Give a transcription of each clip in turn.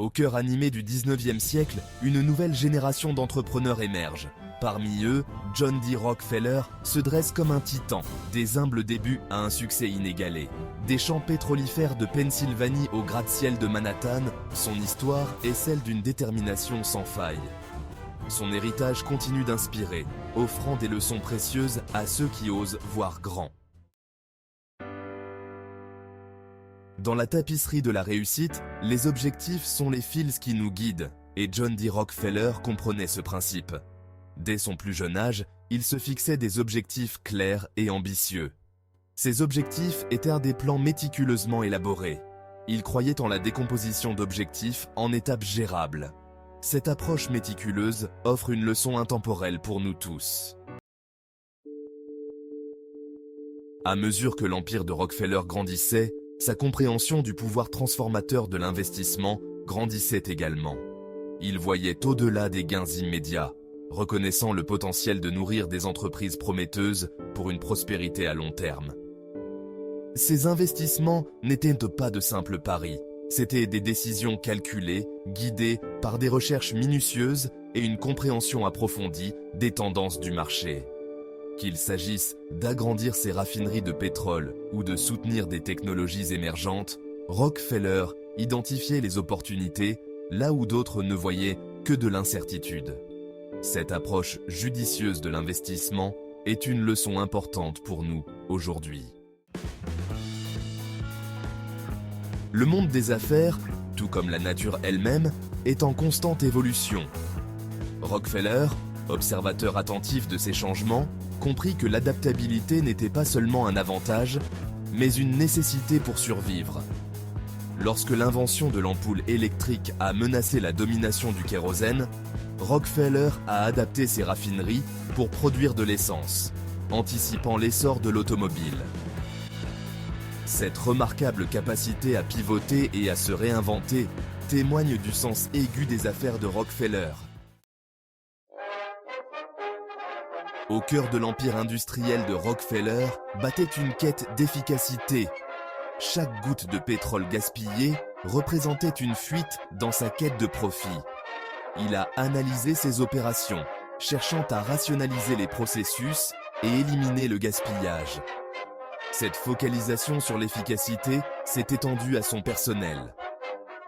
Au cœur animé du 19e siècle, une nouvelle génération d'entrepreneurs émerge. Parmi eux, John D. Rockefeller se dresse comme un titan, des humbles débuts à un succès inégalé. Des champs pétrolifères de Pennsylvanie au gratte-ciel de Manhattan, son histoire est celle d'une détermination sans faille. Son héritage continue d'inspirer, offrant des leçons précieuses à ceux qui osent voir grand. Dans la tapisserie de la réussite, les objectifs sont les fils qui nous guident, et John D. Rockefeller comprenait ce principe. Dès son plus jeune âge, il se fixait des objectifs clairs et ambitieux. Ces objectifs étaient des plans méticuleusement élaborés. Il croyait en la décomposition d'objectifs en étapes gérables. Cette approche méticuleuse offre une leçon intemporelle pour nous tous. À mesure que l'empire de Rockefeller grandissait, sa compréhension du pouvoir transformateur de l'investissement grandissait également. Il voyait au-delà des gains immédiats, reconnaissant le potentiel de nourrir des entreprises prometteuses pour une prospérité à long terme. Ces investissements n'étaient pas de simples paris, c'étaient des décisions calculées, guidées par des recherches minutieuses et une compréhension approfondie des tendances du marché. Qu'il s'agisse d'agrandir ses raffineries de pétrole ou de soutenir des technologies émergentes, Rockefeller identifiait les opportunités là où d'autres ne voyaient que de l'incertitude. Cette approche judicieuse de l'investissement est une leçon importante pour nous aujourd'hui. Le monde des affaires, tout comme la nature elle-même, est en constante évolution. Rockefeller, observateur attentif de ces changements, comprit que l'adaptabilité n'était pas seulement un avantage, mais une nécessité pour survivre. Lorsque l'invention de l'ampoule électrique a menacé la domination du kérosène, Rockefeller a adapté ses raffineries pour produire de l'essence, anticipant l'essor de l'automobile. Cette remarquable capacité à pivoter et à se réinventer témoigne du sens aigu des affaires de Rockefeller. Au cœur de l'empire industriel de Rockefeller battait une quête d'efficacité. Chaque goutte de pétrole gaspillée représentait une fuite dans sa quête de profit. Il a analysé ses opérations, cherchant à rationaliser les processus et éliminer le gaspillage. Cette focalisation sur l'efficacité s'est étendue à son personnel.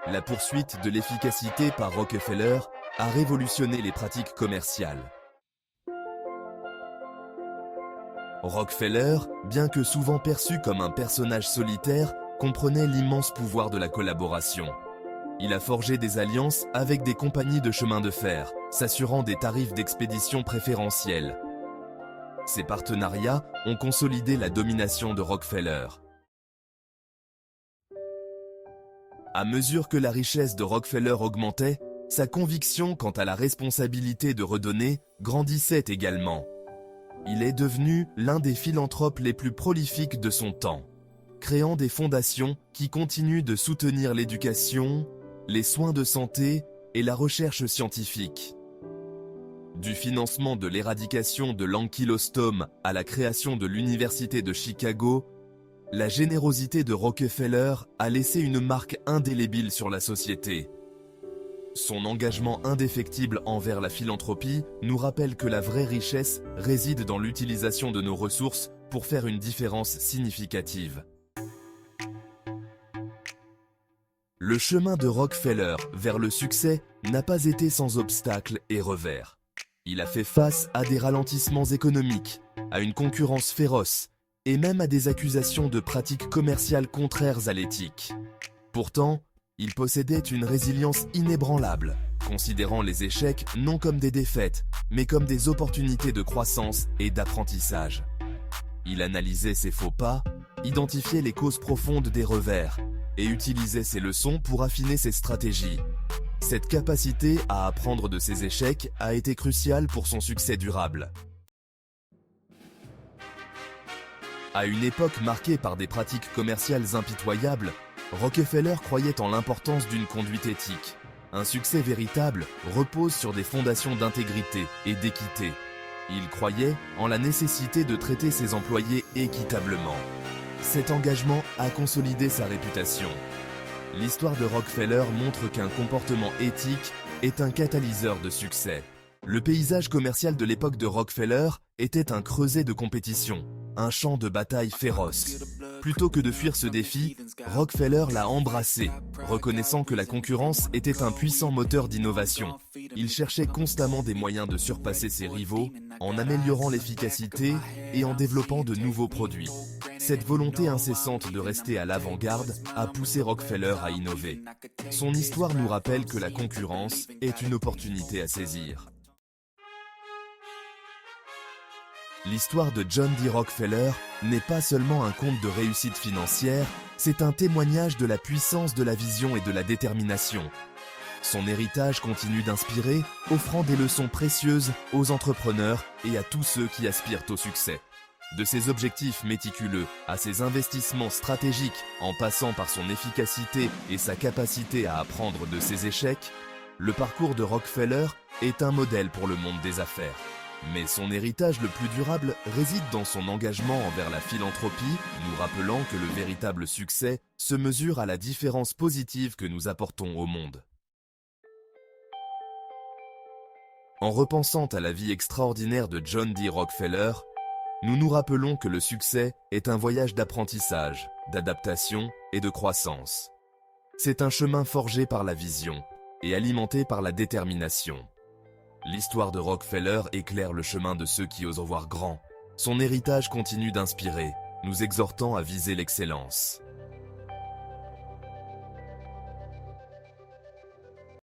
La poursuite de l'efficacité par Rockefeller a révolutionné les pratiques commerciales. Rockefeller, bien que souvent perçu comme un personnage solitaire, comprenait l'immense pouvoir de la collaboration. Il a forgé des alliances avec des compagnies de chemin de fer, s'assurant des tarifs d'expédition préférentiels. Ces partenariats ont consolidé la domination de Rockefeller. À mesure que la richesse de Rockefeller augmentait, sa conviction quant à la responsabilité de redonner grandissait également. Il est devenu l'un des philanthropes les plus prolifiques de son temps, créant des fondations qui continuent de soutenir l'éducation, les soins de santé et la recherche scientifique. Du financement de l'éradication de l'ankylostome à la création de l'Université de Chicago, la générosité de Rockefeller a laissé une marque indélébile sur la société. Son engagement indéfectible envers la philanthropie nous rappelle que la vraie richesse réside dans l'utilisation de nos ressources pour faire une différence significative. Le chemin de Rockefeller vers le succès n'a pas été sans obstacles et revers. Il a fait face à des ralentissements économiques, à une concurrence féroce et même à des accusations de pratiques commerciales contraires à l'éthique. Pourtant, il possédait une résilience inébranlable, considérant les échecs non comme des défaites, mais comme des opportunités de croissance et d'apprentissage. Il analysait ses faux pas, identifiait les causes profondes des revers et utilisait ses leçons pour affiner ses stratégies. Cette capacité à apprendre de ses échecs a été cruciale pour son succès durable. À une époque marquée par des pratiques commerciales impitoyables, Rockefeller croyait en l'importance d'une conduite éthique. Un succès véritable repose sur des fondations d'intégrité et d'équité. Il croyait en la nécessité de traiter ses employés équitablement. Cet engagement a consolidé sa réputation. L'histoire de Rockefeller montre qu'un comportement éthique est un catalyseur de succès. Le paysage commercial de l'époque de Rockefeller était un creuset de compétition, un champ de bataille féroce. Plutôt que de fuir ce défi, Rockefeller l'a embrassé, reconnaissant que la concurrence était un puissant moteur d'innovation. Il cherchait constamment des moyens de surpasser ses rivaux, en améliorant l'efficacité et en développant de nouveaux produits. Cette volonté incessante de rester à l'avant-garde a poussé Rockefeller à innover. Son histoire nous rappelle que la concurrence est une opportunité à saisir. L'histoire de John D. Rockefeller n'est pas seulement un conte de réussite financière, c'est un témoignage de la puissance de la vision et de la détermination. Son héritage continue d'inspirer, offrant des leçons précieuses aux entrepreneurs et à tous ceux qui aspirent au succès. De ses objectifs méticuleux à ses investissements stratégiques, en passant par son efficacité et sa capacité à apprendre de ses échecs, le parcours de Rockefeller est un modèle pour le monde des affaires. Mais son héritage le plus durable réside dans son engagement envers la philanthropie, nous rappelant que le véritable succès se mesure à la différence positive que nous apportons au monde. En repensant à la vie extraordinaire de John D. Rockefeller, nous nous rappelons que le succès est un voyage d'apprentissage, d'adaptation et de croissance. C'est un chemin forgé par la vision et alimenté par la détermination. L'histoire de Rockefeller éclaire le chemin de ceux qui osent voir grand. Son héritage continue d'inspirer, nous exhortant à viser l'excellence.